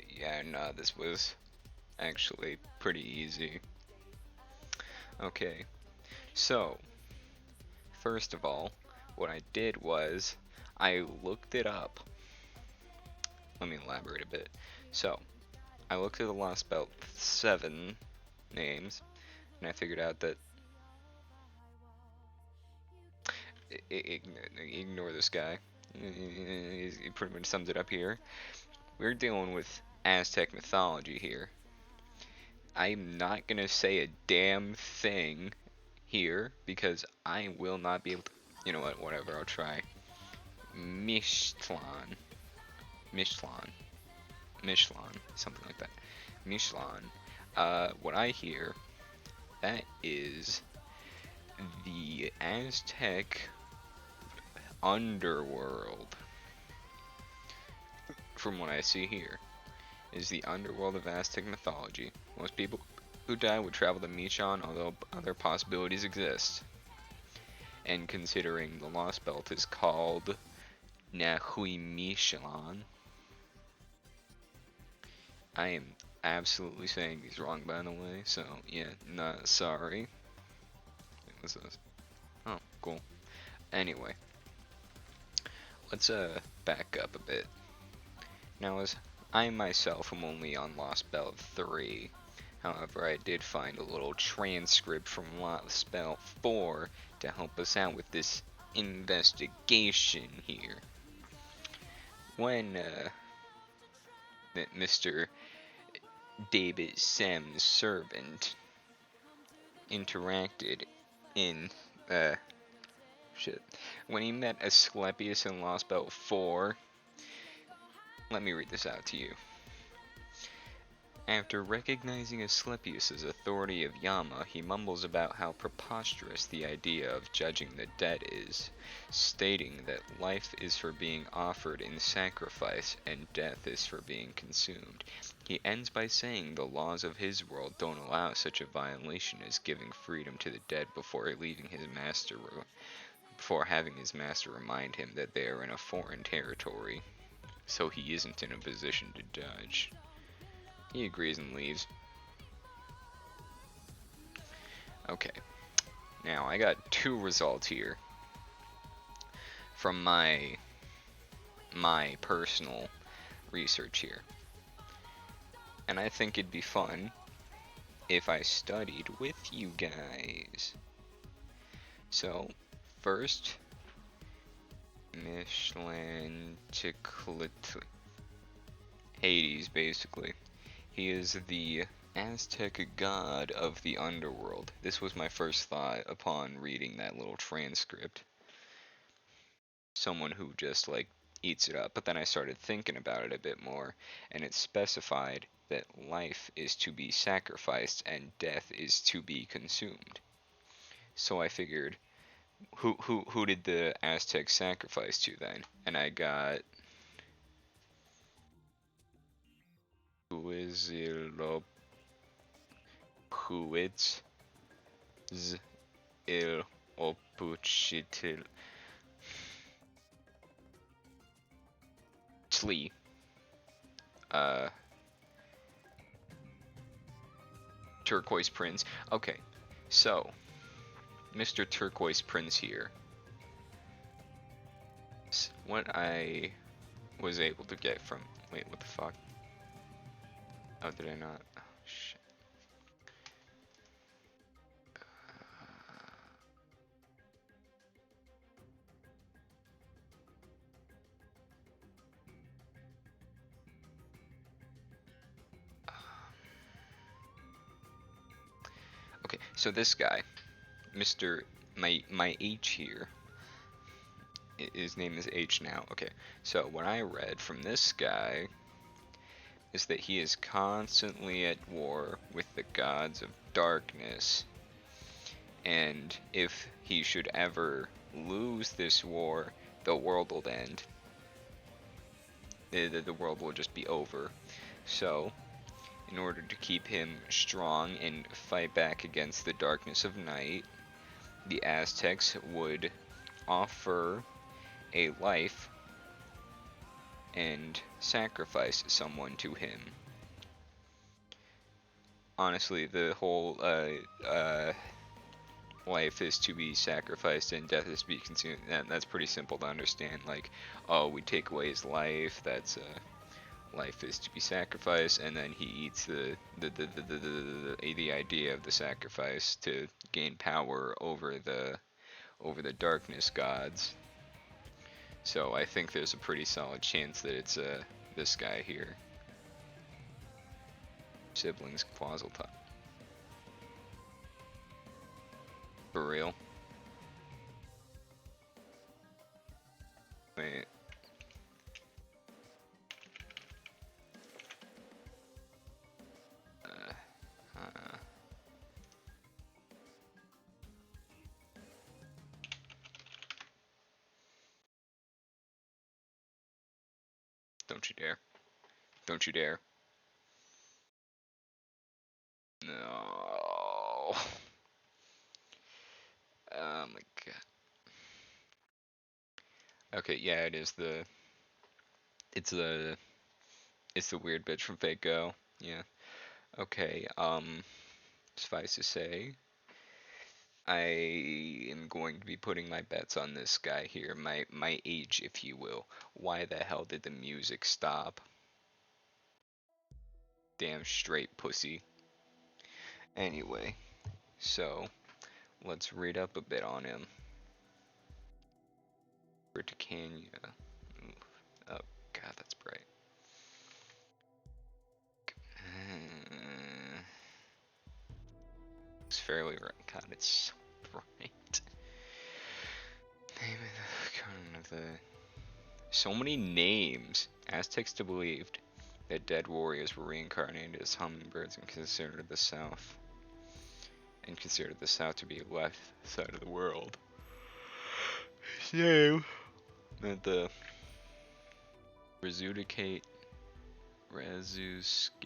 Yeah, no, this was actually pretty easy. Okay, so, first of all, what I did was, I looked it up. Let me elaborate a bit. So, I looked at the Lost Belt 7 names, and I figured out that ignore this guy. He pretty much sums it up here. We're dealing with Aztec mythology here. I'm not gonna say a damn thing here because I will not be able to. You know what? Whatever. I'll try. Mictlan, Mictlan, Mictlan, something like that. Mictlan. What I hear, that is the Aztec underworld. From what I see here, is the underworld of Aztec mythology. Most people who die would travel to Michan, although other possibilities exist. And considering the Lost Belt is called Nahui, I am absolutely saying these wrong, by the way, so yeah, not sorry. What's this? Oh, cool. Anyway, let's back up a bit. Now, as I myself am only on Lost Belt 3, however, I did find a little transcript from Lost Belt 4 to help us out with this investigation here. When Mr. David Sam's servant interacted in when he met Asclepius in Lost Belt 4, let me read this out to you. After recognizing Asclepius' authority of Yama, he mumbles about how preposterous the idea of judging the dead is, stating that life is for being offered in sacrifice and death is for being consumed. He ends by saying the laws of his world don't allow such a violation as giving freedom to the dead before having his master remind him that they are in a foreign territory, so he isn't in a position to judge. He agrees and leaves. Okay, now I got 2 results here from my personal research here, and I think it'd be fun if I studied with you guys. So, first, Huitzilopochtli, Hades, basically. He is the Aztec god of the underworld. This was my first thought upon reading that little transcript. Someone who just, like, eats it up. But then I started thinking about it a bit more, and it specified that life is to be sacrificed and death is to be consumed. So I figured, who did the Aztecs sacrifice to then? And I got Huitzilopochtli, Turquoise Prince. Okay, so Mr. Turquoise Prince here. What I was able to get from. Wait, what the fuck? Oh, did I not? Oh, shit. Okay, so this guy, Mr. My H here. His name is H now. Okay, so what I read from this guy is that he is constantly at war with the gods of darkness, and if he should ever lose this war, the world will end. The world will just be over. So, in order to keep him strong and fight back against the darkness of night, the Aztecs would offer a life and sacrifice someone to him. Honestly, the whole life is to be sacrificed and death is to be consumed. And that's pretty simple to understand. Like, oh, we take away his life. That's life is to be sacrificed, and then he eats the idea of the sacrifice to gain power over the darkness gods. So I think there's a pretty solid chance that it's this guy here. Siblings Quazzletop. For real? Wait. Don't you dare. Don't you dare. No. Oh my god. Okay, yeah, it's the weird bitch from Fake Go. Yeah. Okay, suffice to say, I am going to be putting my bets on this guy here, my age, if you will. Why the hell did the music stop? Damn straight pussy. Anyway, so let's read up a bit on him. Britannia. Oh god, that's bright. It's fairly right. God, it's so bright. Name of the so many names. Aztecs believed that dead warriors were reincarnated as hummingbirds and considered the South to be the left side of the world. So that the resuscitated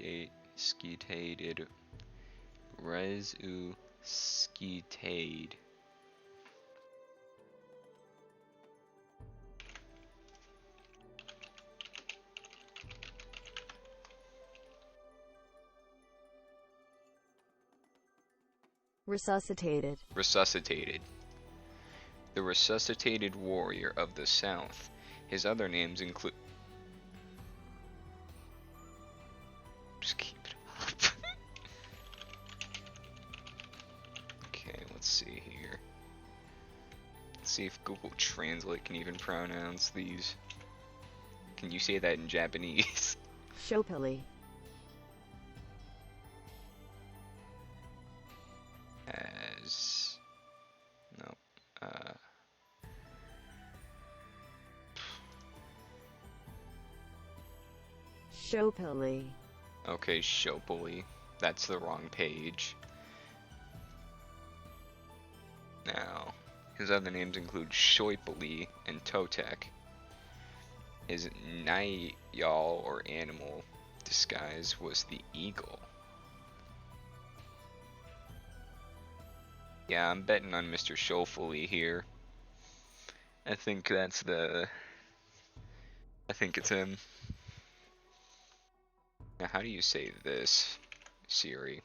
resuscitated. The resuscitated warrior of the South. His other names include. Just keep it up. Okay, let's see here. Let's see if Google Translate can even pronounce these. Can you say that in Japanese? Shopili. As. No. Shopili. Okay, Shopili. That's the wrong page. Now, his other names include Shoipili and Totek. His Nayal or animal disguise was the eagle. Yeah, I'm betting on Mr. Shoipili here. I think it's him. Now, how do you say this, Siri?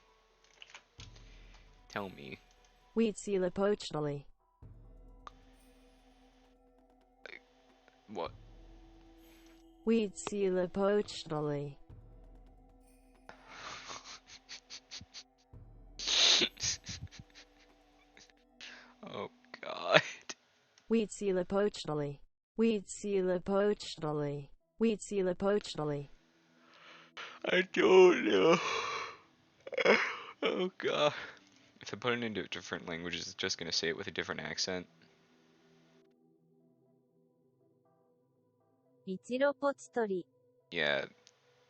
Tell me. Huitzilopochtli. What? Huitzilopochtli. Oh god. Huitzilopochtli. Huitzilopochtli. Huitzilopochtli. I don't know. Oh god. If I put it into different languages, it's just gonna say it with a different accent. Huitzilopochtli. Yeah,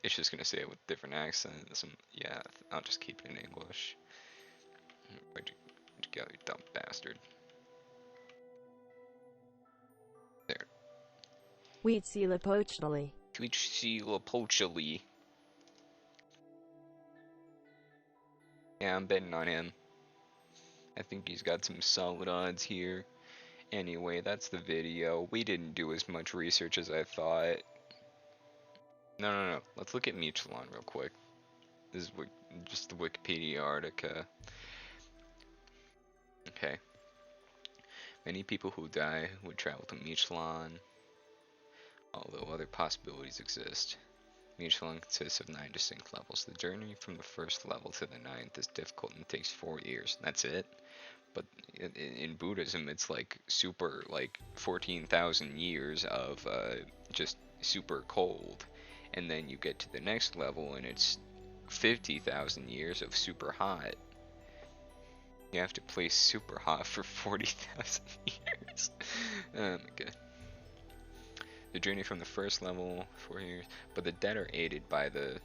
it's just gonna say it with different accents. Yeah, I'll just keep it in English. Where'd you go, you dumb bastard? There. Huitzilopochtli. Huitzilopochtli. Yeah, I'm betting on him. I think he's got some solid odds here. Anyway, that's the video. We didn't do as much research as I thought. No. Let's look at Michelin real quick. This is just the Wikipedia article. Okay. Many people who die would travel to Michelin, although other possibilities exist. Michelin consists of 9 distinct levels. The journey from the first level to the 9th is difficult and takes 4 years. That's it. But in Buddhism, it's like super, like 14,000 years of just super cold. And then you get to the next level and it's 50,000 years of super hot. You have to play super hot for 40,000 years. Oh my god. The journey from the first level, 4 years. But the dead are aided by the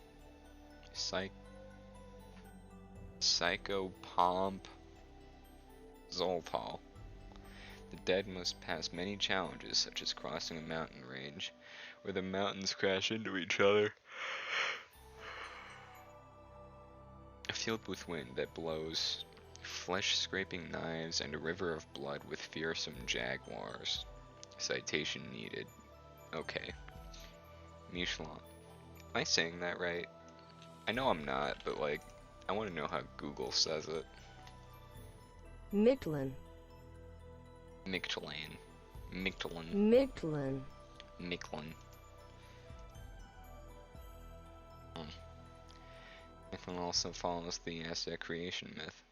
Psychopomp Zoltal. The dead must pass many challenges, such as crossing a mountain range, where the mountains crash into each other. Filled with wind that blows, flesh-scraping knives, and a river of blood with fearsome jaguars. Citation needed. Okay. Michelin. Am I saying that right? I know I'm not, but like, I want to know how Google says it. Michelin. Michelin. Michelin. Michelin. Michelin also follows the Aztec creation myth.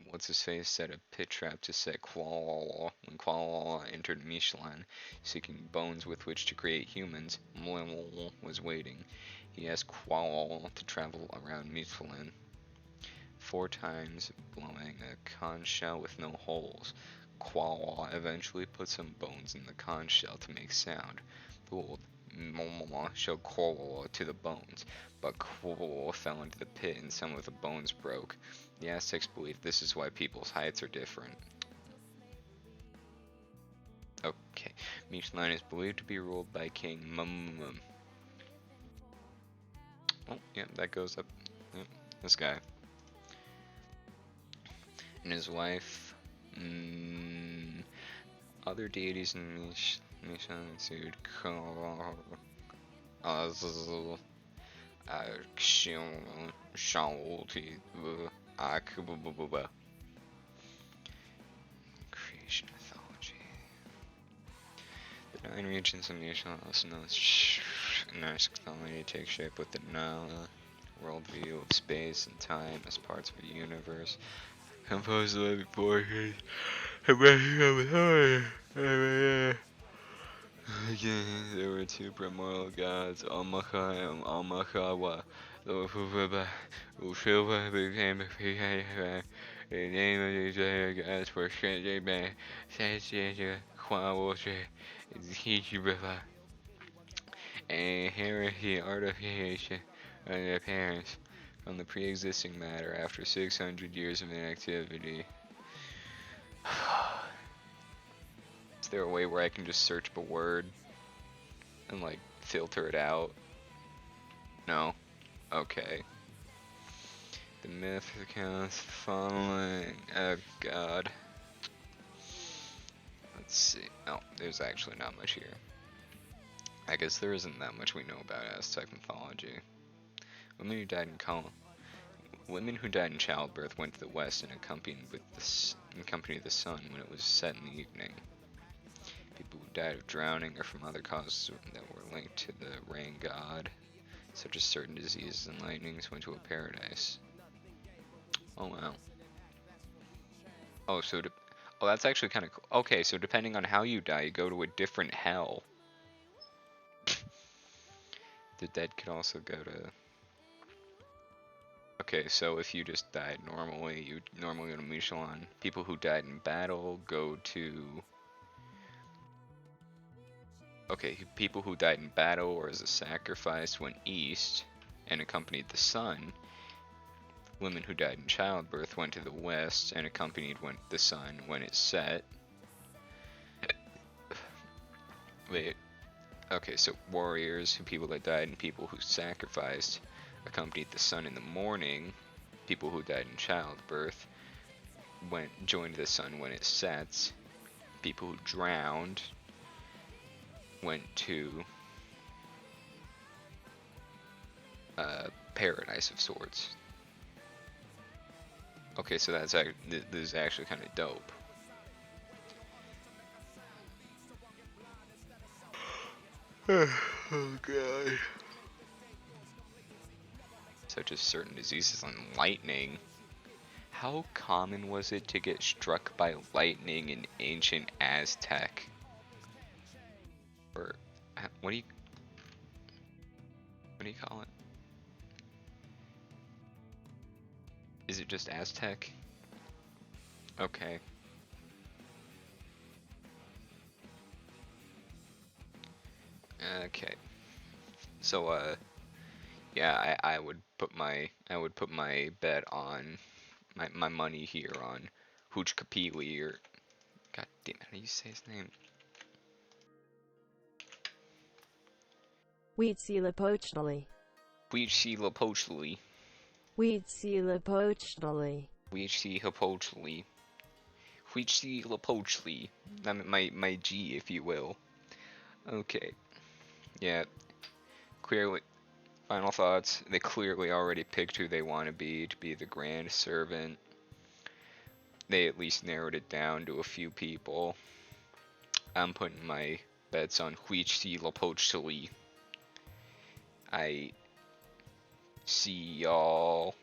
What's-his-face set a pit trap to set Kuala when Kuala entered Michelin, seeking bones with which to create humans. Was waiting. He asked Kuala to travel around Michelin 4 times, blowing a conch shell with no holes. Kuala eventually put some bones in the conch shell to make sound. Fooled, showed Kuala to the bones, but Kuala fell into the pit and some of the bones broke. The Aztecs believe this is why people's heights are different. Okay, Michelin is believed to be ruled by King Mum. Oh, yeah, that goes up. Yep, this guy. And his wife. Other deities in Michelin include creation mythology. The 9 regions of Michelin, also known as mythology, take shape with the Nala worldview of space and time as parts of a universe composed of every portion. There were 2 primordial gods, Almacha and Almachawa. Ushilva became the name of these other gods were Shanjebe, Sanjaya, Kwawoche, Hijibrava, and heresy artification of their parents from the pre-existing matter after 600 years of inactivity. Is there a way where I can just search a word and like filter it out? No? Okay. The myth accounts following. Oh god. Let's see. Oh, there's actually not much here. I guess there isn't that much we know about Aztec mythology. Women who died in childbirth went to the west and accompanied the sun when it was set in the evening. People who died of drowning or from other causes that were linked to the rain god, such as certain diseases and lightnings, went to a paradise. Oh wow. Oh, that's actually kind of cool. Okay, so depending on how you die, you go to a different hell. The dead could also go to... Okay, so if you just died normally, you normally go to Michelin. People who died in battle go to... Okay, people who died in battle or as a sacrifice went east and accompanied the sun. Women who died in childbirth went to the west and accompanied the sun when it set. Wait. Okay, so warriors, people that died and people who sacrificed, accompanied the sun in the morning. People who died in childbirth joined the sun when it sets. People who drowned went to paradise of sorts. Okay, so this is actually kind of dope. Oh god. Such as certain diseases and lightning. How common was it to get struck by lightning in ancient Aztec? Or what do you call it? Is it just Aztec? Okay. Okay. So yeah, I would put my bet on my money here on Huitzilopochtli, or god damn it, how do you say his name? Huitzilopochtli. Huitzilopochtli. Huitzilopochtli. Huitzilopochtli. Huitzilopochtli. My G, if you will. Okay. Yeah. Clearly, final thoughts. They clearly already picked who they want to be the Grand Servant. They at least narrowed it down to a few people. I'm putting my bets on Huitzilopochtli. I see y'all.